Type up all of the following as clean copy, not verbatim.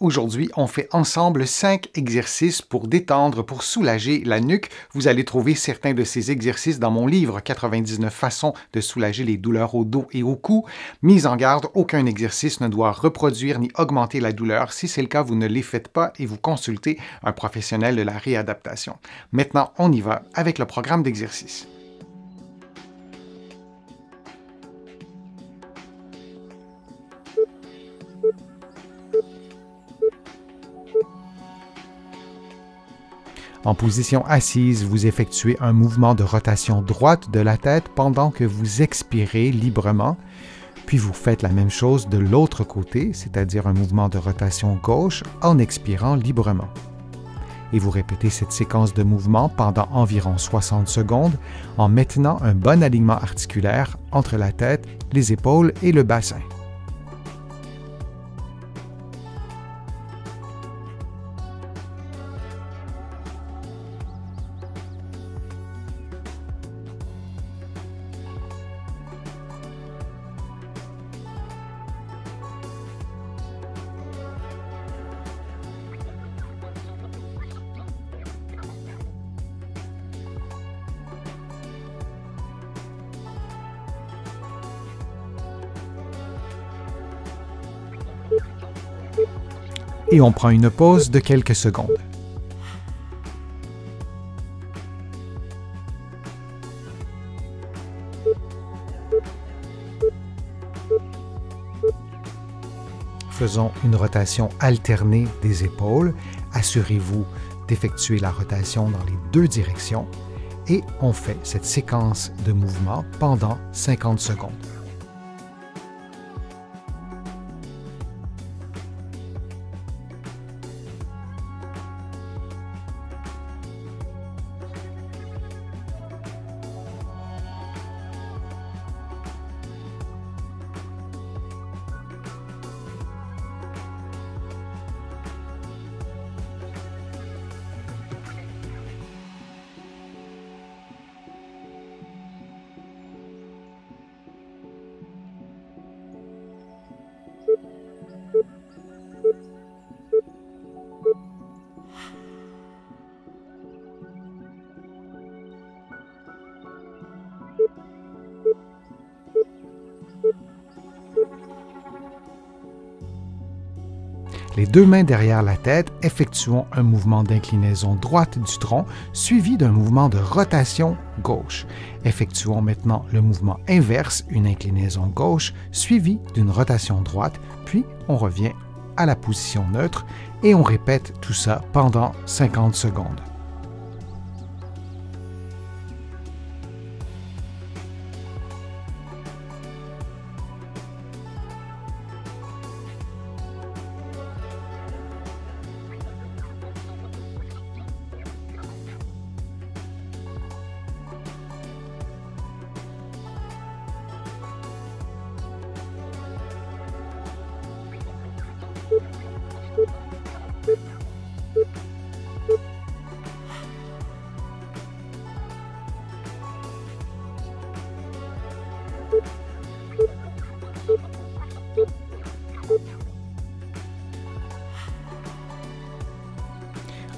Aujourd'hui, on fait ensemble 5 exercices pour détendre, pour soulager la nuque. Vous allez trouver certains de ces exercices dans mon livre 99 façons de soulager les douleurs au dos et au cou. Mise en garde, aucun exercice ne doit reproduire ni augmenter la douleur. Si c'est le cas, vous ne les faites pas et vous consultez un professionnel de la réadaptation. Maintenant, on y va avec le programme d'exercice. En position assise, vous effectuez un mouvement de rotation droite de la tête pendant que vous expirez librement, puis vous faites la même chose de l'autre côté, c'est-à-dire un mouvement de rotation gauche en expirant librement. Et vous répétez cette séquence de mouvements pendant environ 60 secondes en maintenant un bon alignement articulaire entre la tête, les épaules et le bassin. Et on prend une pause de quelques secondes. Faisons une rotation alternée des épaules. Assurez-vous d'effectuer la rotation dans les deux directions et on fait cette séquence de mouvements pendant 50 secondes. Les deux mains derrière la tête, effectuons un mouvement d'inclinaison droite du tronc suivi d'un mouvement de rotation gauche. Effectuons maintenant le mouvement inverse, une inclinaison gauche suivie d'une rotation droite, puis on revient à la position neutre et on répète tout ça pendant 50 secondes.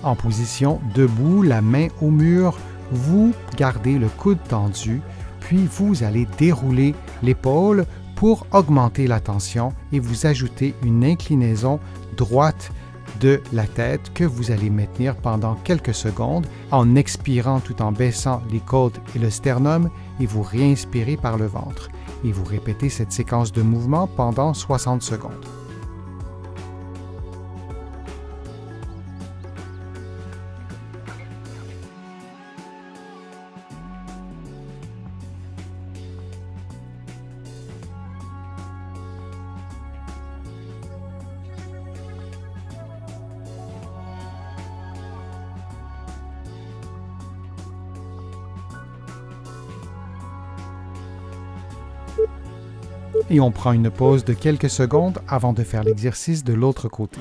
En position debout, la main au mur, vous gardez le coude tendu, puis vous allez dérouler l'épaule pour augmenter la tension et vous ajoutez une inclinaison droite de la tête que vous allez maintenir pendant quelques secondes en expirant tout en baissant les côtes et le sternum et vous réinspirez par le ventre. Et vous répétez cette séquence de mouvement pendant 60 secondes. Et on prend une pause de quelques secondes avant de faire l'exercice de l'autre côté.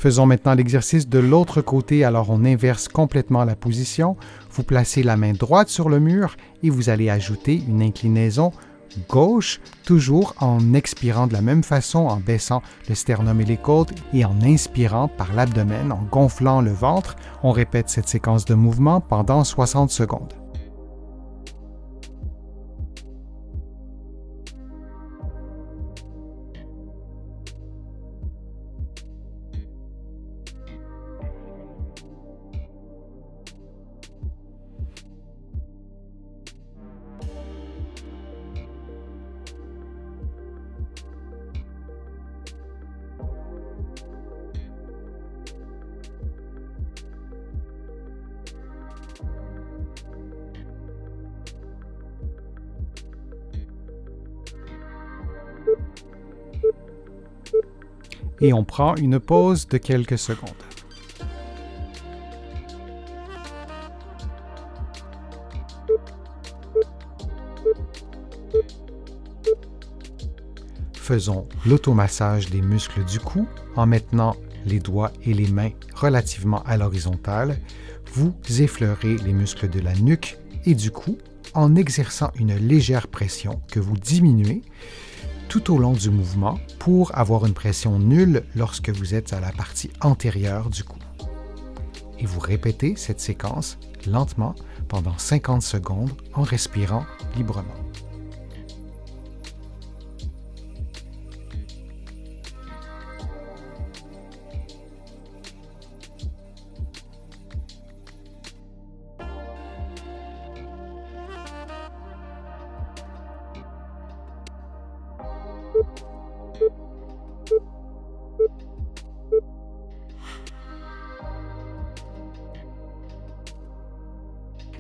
Faisons maintenant l'exercice de l'autre côté, alors on inverse complètement la position. Vous placez la main droite sur le mur et vous allez ajouter une inclinaison gauche, toujours en expirant de la même façon, en baissant le sternum et les côtes et en inspirant par l'abdomen, en gonflant le ventre. On répète cette séquence de mouvements pendant 60 secondes. Et on prend une pause de quelques secondes. Faisons l'automassage des muscles du cou en maintenant les doigts et les mains relativement à l'horizontale. Vous effleurez les muscles de la nuque et du cou en exerçant une légère pression que vous diminuez tout au long du mouvement pour avoir une pression nulle lorsque vous êtes à la partie antérieure du cou. Et vous répétez cette séquence lentement pendant 50 secondes en respirant librement.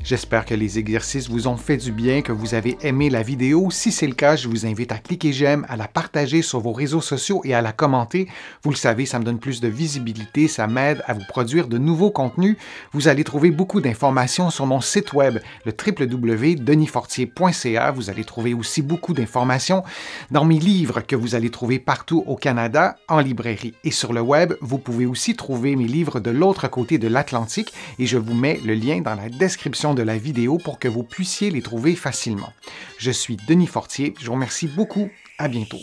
J'espère que les exercices vous ont fait du bien, que vous avez aimé la vidéo. Si c'est le cas, je vous invite à cliquer j'aime, à la partager sur vos réseaux sociaux et à la commenter. Vous le savez, ça me donne plus de visibilité, ça m'aide à vous produire de nouveaux contenus. Vous allez trouver beaucoup d'informations sur mon site web, le www.denisfortier.ca. Vous allez trouver aussi beaucoup d'informations dans mes livres que vous allez trouver partout au Canada, en librairie. Et sur le web, vous pouvez aussi trouver mes livres de l'autre côté de l'Atlantique et je vous mets le lien dans la description de la vidéo pour que vous puissiez les trouver facilement. Je suis Denis Fortier, je vous remercie beaucoup, à bientôt.